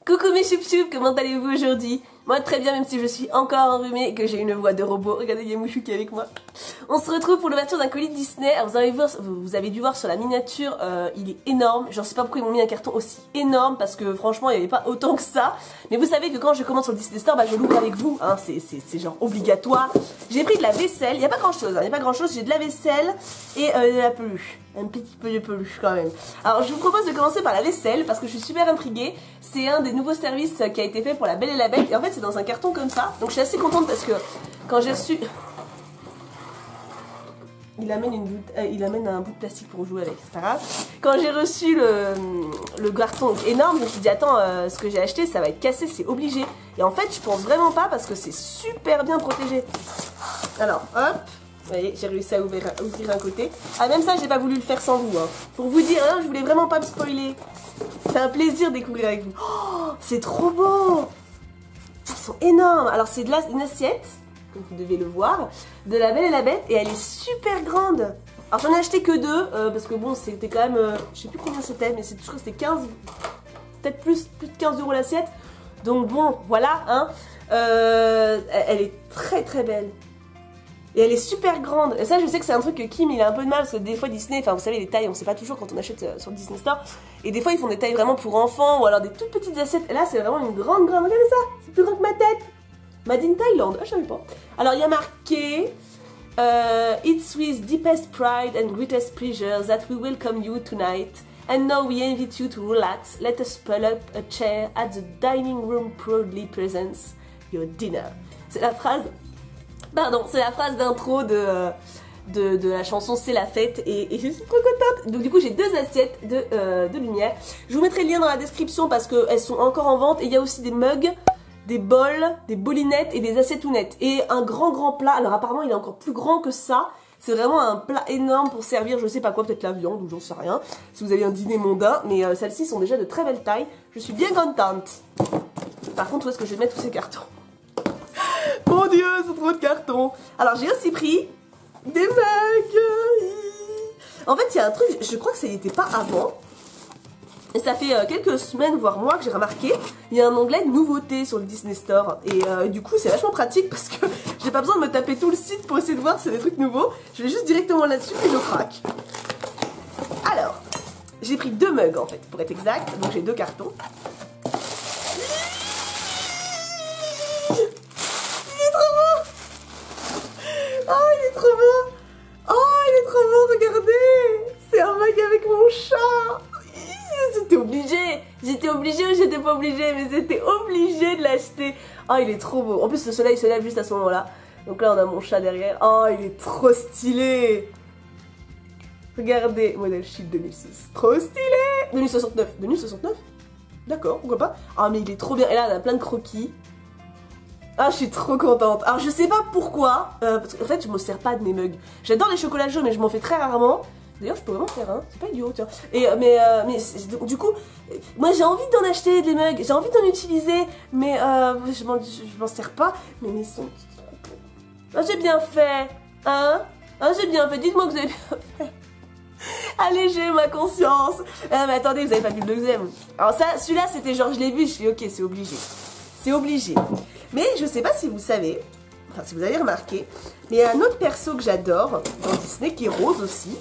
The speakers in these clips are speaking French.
Coucou mes choup-choup, comment allez-vous aujourd'hui? Moi très bien, même si je suis encore enrhumée et que j'ai une voix de robot. Regardez, il y a Mouchou qui est avec moi. On se retrouve pour l'ouverture d'un colis Disney. Alors vous avez dû voir sur la miniature, il est énorme. Je ne sais pas pourquoi ils m'ont mis un carton aussi énorme, parce que franchement il n'y avait pas autant que ça. Mais vous savez que quand je commande sur le Disney Store, bah, je l'ouvre avec vous, hein. C'est genre obligatoire. J'ai pris de la vaisselle, il n'y a pas grand chose, hein. Il n'y a pas grand chose, j'ai de la vaisselle et de la peluche. Un petit peu de peluche quand même. Alors je vous propose de commencer par la vaisselle parce que je suis super intriguée. C'est un des nouveaux services qui a été fait pour La Belle et la Bête. Et en fait c'est dans un carton comme ça. Donc je suis assez contente parce que quand j'ai reçu... Il amène un bout de plastique pour jouer avec, c'est pas grave. Quand j'ai reçu le carton énorme, je me suis dit attends, ce que j'ai acheté ça va être cassé, c'est obligé. Et en fait je pense vraiment pas parce que c'est super bien protégé. Alors hop, vous voyez, j'ai réussi à ouvrir un côté. Ah même ça j'ai pas voulu le faire sans vous, hein. Pour vous dire, hein, je voulais vraiment pas me spoiler. C'est un plaisir de découvrir avec vous. Oh, c'est trop beau. Ils sont énormes. Alors c'est une assiette, comme vous devez le voir, de La Belle et la Bête, et elle est super grande. Alors j'en ai acheté que deux, parce que bon c'était quand même, je sais plus combien c'était, mais je crois que c'était 15, peut-être plus de 15 € l'assiette. Donc bon, voilà, hein. Elle est très très belle. Et elle est super grande. Et ça je sais que c'est un truc que Kim il a un peu de mal, parce que des fois Disney, enfin vous savez les tailles, on sait pas toujours quand on achète sur le Disney Store. Et des fois ils font des tailles vraiment pour enfants, ou alors des toutes petites assiettes. Et là c'est vraiment une grande, regardez ça, c'est plus grand que ma tête. Made in Thailand, ah je savais pas. Alors il y a marqué It's with deepest pride and greatest pleasure that we welcome you tonight. And now we invite you to relax. Let us pull up a chair at the dining room proudly presents your dinner. C'est la phrase, pardon, c'est la phrase d'intro de la chanson C'est la fête et je suis trop contente. Donc du coup j'ai deux assiettes de lumière. Je vous mettrai le lien dans la description parce qu'elles sont encore en vente. Et il y a aussi des mugs, des bols, des bolinettes et des assiettounettes. Et un grand plat, alors apparemment il est encore plus grand que ça. C'est vraiment un plat énorme pour servir je sais pas quoi, peut-être la viande ou j'en sais rien. Si vous avez un dîner mondain, mais celles-ci sont déjà de très belle taille. Je suis bien contente. Par contre où est-ce que je vais mettre tous ces cartons? Mon dieu, c'est trop de cartons. Alors j'ai aussi pris des mugs. En fait il y a un truc, je crois que ça n'y était pas avant. Et ça fait quelques semaines, voire mois que j'ai remarqué, il y a un onglet nouveautés sur le Disney Store. Et du coup c'est vachement pratique parce que j'ai pas besoin de me taper tout le site pour essayer de voir si c'est des trucs nouveaux. Je vais juste directement là-dessus et je craque. Alors, j'ai pris deux mugs en fait, pour être exact. Donc j'ai deux cartons. J'étais obligée ou j'étais pas obligée, mais j'étais obligée de l'acheter. Oh, il est trop beau. En plus, le soleil se lève juste à ce moment-là. Donc là, on a mon chat derrière. Oh, il est trop stylé. Regardez, modèle Shield 2006. Trop stylé. 2069. 2069 D'accord, pourquoi pas. Ah, mais il est trop bien. Et là, on a plein de croquis. Ah, je suis trop contente. Alors, je sais pas pourquoi. Parce qu'en fait, je me sers pas de mes mugs. J'adore les chocolats chauds, mais je m'en fais très rarement. D'ailleurs, je peux vraiment faire un, c'est pas idiot, tiens. Et, mais du coup, moi j'ai envie d'en acheter des mugs, j'ai envie d'en utiliser, mais je m'en sers pas. Mais ils sont trop beaux. Ah, j'ai bien fait, hein? Ah, j'ai bien fait, dites-moi que vous avez bien fait. Allégez ma conscience. Ah, mais attendez, vous avez pas vu le deuxième. Alors ça, celui-là, c'était genre, je l'ai vu, je suis ok, c'est obligé. C'est obligé. Mais je sais pas si vous savez, enfin si vous avez remarqué, mais il y a un autre perso que j'adore dans Disney qui est rose aussi.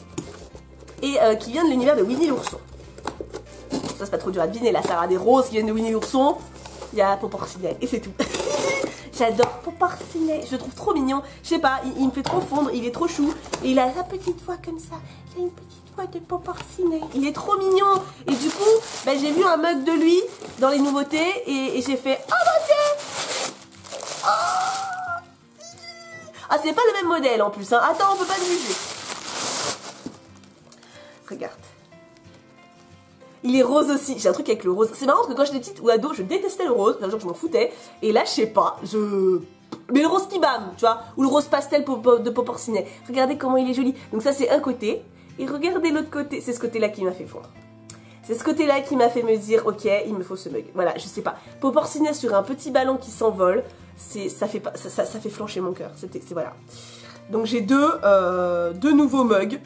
Et qui vient de l'univers de Winnie l'ourson. Ça c'est pas trop dur à deviner, là ça a des roses qui viennent de Winnie l'ourson. Il y a Poporcinet et c'est tout. J'adore Poporcinet, je le trouve trop mignon. Je sais pas, il me fait trop fondre, il est trop chou. Et il a sa petite voix comme ça, il a une petite voix de Poporcinet. Il est trop mignon. Et du coup, bah, j'ai vu un mug de lui dans les nouveautés et j'ai fait oh mon dieu. Oh. Ah c'est pas le même modèle en plus, hein. Attends, on peut pas le juger. Regarde. Il est rose aussi. J'ai un truc avec le rose. C'est marrant parce que quand j'étais petite ou ado, je détestais le rose. Genre, je m'en foutais. Et là, je sais pas. Mais le rose Pibam, tu vois. Ou le rose pastel de Poporcinet. Regardez comment il est joli. Donc ça, c'est un côté. Et regardez l'autre côté. C'est ce côté-là qui m'a fait fondre. C'est ce côté-là qui m'a fait me dire, ok, il me faut ce mug. Voilà, je sais pas. Poporcinet sur un petit ballon qui s'envole. Ça fait flancher mon cœur. Voilà. Donc j'ai deux nouveaux mugs.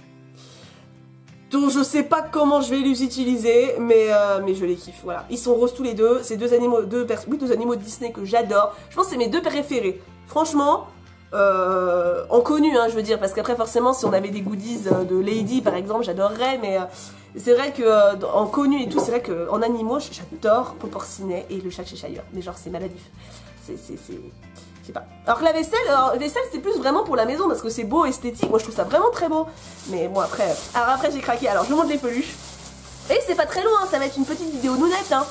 dont je sais pas comment je vais les utiliser, mais je les kiffe, voilà. Ils sont roses tous les deux, c'est deux animaux de Disney que j'adore. Je pense que c'est mes deux préférés. Franchement, en connu, hein, je veux dire, parce qu'après forcément si on avait des goodies de Lady par exemple, j'adorerais, mais c'est vrai que en connu et tout, c'est vrai qu'en animaux, j'adore Proportionné et le chat de Cheshire, mais genre c'est maladif. Je sais pas. Alors que la vaisselle c'était plus vraiment pour la maison parce que c'est beau, esthétique, moi je trouve ça vraiment très beau. Mais bon après, alors après j'ai craqué, alors je vous montre les peluches. Et c'est pas très loin, hein, ça va être une petite vidéo nounette, hein.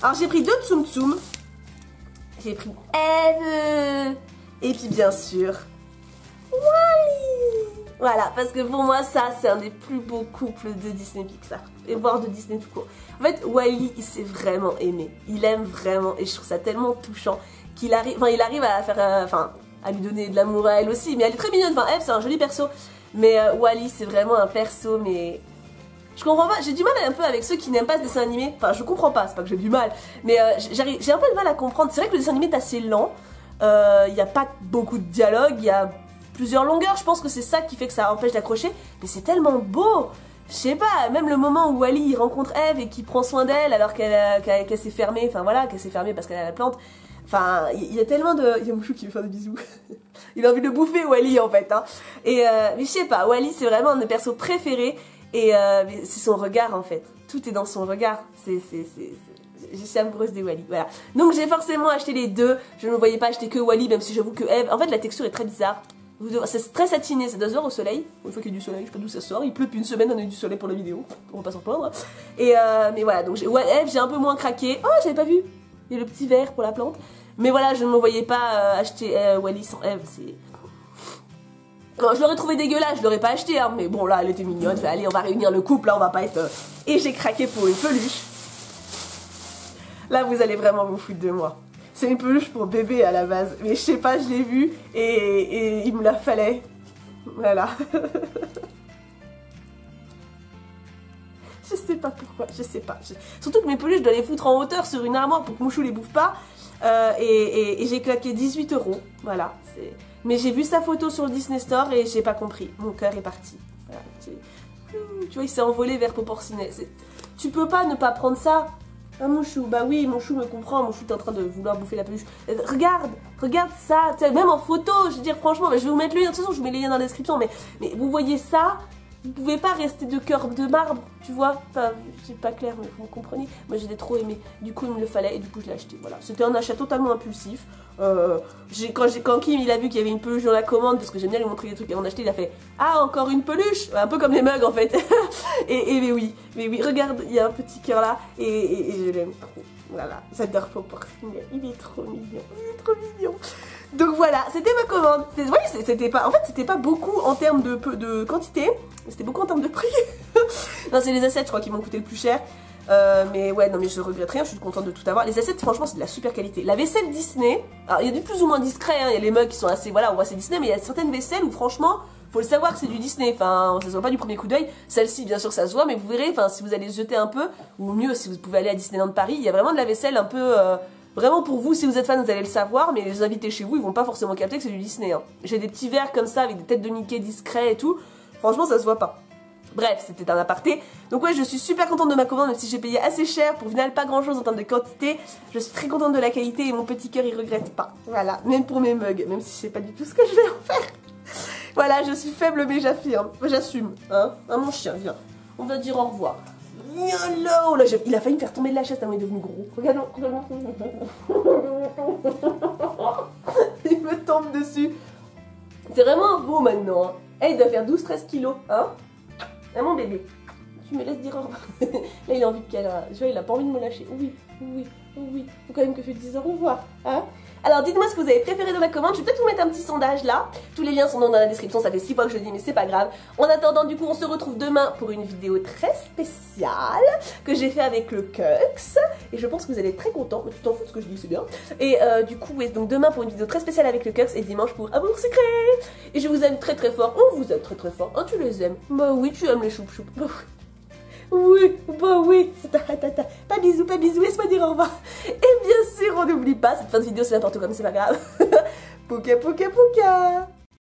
Alors j'ai pris deux Tsum Tsum. J'ai pris Eve. Et puis bien sûr, Wally. Voilà, parce que pour moi ça c'est un des plus beaux couples de Disney Pixar. Et voire de Disney tout court. En fait Wally il s'est vraiment aimé. Il aime vraiment et je trouve ça tellement touchant qu'il arrive, il arrive à faire, à lui donner de l'amour à elle aussi. Mais elle est très mignonne, Eve c'est un joli perso. Mais Wally c'est vraiment un perso mais... Je comprends pas, j'ai du mal un peu avec ceux qui n'aiment pas ce dessin animé. Enfin je comprends pas, c'est pas que j'ai du mal. Mais j'ai un peu de mal à comprendre. C'est vrai que le dessin animé est assez lent. Il n'y a pas beaucoup de dialogue, il y a plusieurs longueurs, je pense que c'est ça qui fait que ça empêche d'accrocher, mais c'est tellement beau. Je sais pas, même le moment où Wally il rencontre Eve et qu'il prend soin d'elle alors qu'elle s'est fermée, enfin voilà, qu'elle s'est fermée parce qu'elle a la plante. Enfin, il y a tellement de... Il y a Mouchou qui veut faire des bisous. Il a envie de bouffer Wally en fait, hein. Et mais je sais pas, Wally c'est vraiment un de mes persos préférés et c'est son regard en fait. Tout est dans son regard, je suis amoureuse de Wally, voilà. Donc j'ai forcément acheté les deux. Je ne voyais pas acheter que Wally, même si j'avoue que Eve... En fait, la texture est très bizarre. C'est très satiné, ça doit se voir au soleil. Une fois qu'il y a du soleil, je sais pas d'où ça sort. Il pleut depuis une semaine, on a eu du soleil pour la vidéo. On va pas s'en plaindre. Et mais voilà, donc Eve, j'ai un peu moins craqué. Oh, j'avais pas vu. Il y a le petit verre pour la plante. Mais voilà, je ne me voyais pas acheter Wally sans Eve. C'est... Non, je l'aurais trouvé dégueulasse, je l'aurais pas acheté, hein. Mais bon, là, elle était mignonne. Allez, on va réunir le couple, là, on va pas être... Et j'ai craqué pour une peluche. Là, vous allez vraiment vous foutre de moi. C'est une peluche pour bébé à la base. Mais je sais pas, je l'ai vue et il me la fallait. Voilà. Je sais pas pourquoi, je sais pas. Surtout que mes peluches, je dois les foutre en hauteur sur une armoire pour que Mouchou les bouffe pas. Et j'ai claqué 18 €. Voilà. Mais j'ai vu sa photo sur le Disney Store et j'ai pas compris. Mon cœur est parti. Voilà. Tu vois, il s'est envolé vers Proportionné. Tu peux pas ne pas prendre ça. Ah Mouchou, bah oui, Mouchou me comprend, Mouchou est en train de vouloir bouffer la peluche. Regarde ça, même en photo, je veux dire franchement, je vais vous mettre le lien, de toute façon je vous mets les liens dans la description, mais vous voyez ça, vous pouvez pas rester de cœur de marbre, tu vois, enfin, c'est pas clair, mais vous comprenez. Moi j'ai trop aimé, du coup il me le fallait et du coup je l'ai acheté, voilà. C'était un achat totalement impulsif. Quand Kim il a vu qu'il y avait une peluche dans la commande, parce que j'aime bien lui montrer des trucs avant d'acheter, il a fait « Ah, encore une peluche !» Un peu comme les mugs en fait. mais oui, regarde, il y a un petit cœur là, et je l'aime trop. Voilà, j'adore Proportionné, il est trop mignon, il est trop mignon. Donc voilà, c'était ma commande. C'était pas, en fait, c'était pas beaucoup en termes de quantité, c'était beaucoup en termes de prix. Non, c'est les assiettes, je crois, qui m'ont coûté le plus cher. Mais ouais, non, mais je regrette rien, je suis contente de tout avoir. Les assiettes, franchement, c'est de la super qualité. La vaisselle Disney, alors il y a du plus ou moins discret, hein, il y a les mugs qui sont assez, voilà, on voit c'est Disney, mais il y a certaines vaisselles où, franchement, faut le savoir que c'est du Disney, enfin, ça se voit pas du premier coup d'œil. Celle-ci, bien sûr, ça se voit, mais vous verrez, enfin, si vous allez jeter un peu, ou mieux, si vous pouvez aller à Disneyland Paris, il y a vraiment de la vaisselle un peu, vraiment pour vous, si vous êtes fan, vous allez le savoir, mais les invités chez vous, ils vont pas forcément capter que c'est du Disney, hein. J'ai des petits verres comme ça, avec des têtes de Mickey discrets et tout, franchement, ça se voit pas. Bref, c'était un aparté. Donc ouais, je suis super contente de ma commande, même si j'ai payé assez cher pour au final pas grand chose en termes de quantité. Je suis très contente de la qualité et mon petit cœur il regrette pas. Voilà, même pour mes mugs, même si je sais pas du tout ce que je vais en faire. Voilà, je suis faible mais j'affirme, j'assume. Hein, mon chien, viens. On va dire au revoir. Yolo là, il a failli me faire tomber de la chaise tellement il est devenu gros. Regarde, il me tombe dessus. C'est vraiment un veau maintenant. Hein. Eh, il doit faire 12-13 kilos. Hein, mon bébé. Tu me laisses dire au revoir. Là, il a envie de câlin. Tu vois, il a pas envie de me lâcher. Oui. Faut quand même que je dise au revoir. Hein. Alors dites-moi ce que vous avez préféré dans la commande, je vais peut-être vous mettre un petit sondage là, tous les liens sont dans la description, ça fait 6 fois que je le dis mais c'est pas grave. En attendant du coup on se retrouve demain pour une vidéo très spéciale que j'ai fait avec le Cux et je pense que vous allez être très contents, mais tu t'en fous de ce que je dis, c'est bien. Et du coup oui, donc demain pour une vidéo très spéciale avec le Cux et dimanche pour Amour Secret. Et je vous aime très très fort, on vous aime très très fort, hein, tu les aimes. Bah oui, tu aimes les choup-choup. Oui, bah oui, pas bisous, laisse-moi dire au revoir. Et bien sûr, on n'oublie pas, cette fin de vidéo c'est n'importe quoi, mais c'est pas grave. Pouka pouka pouka.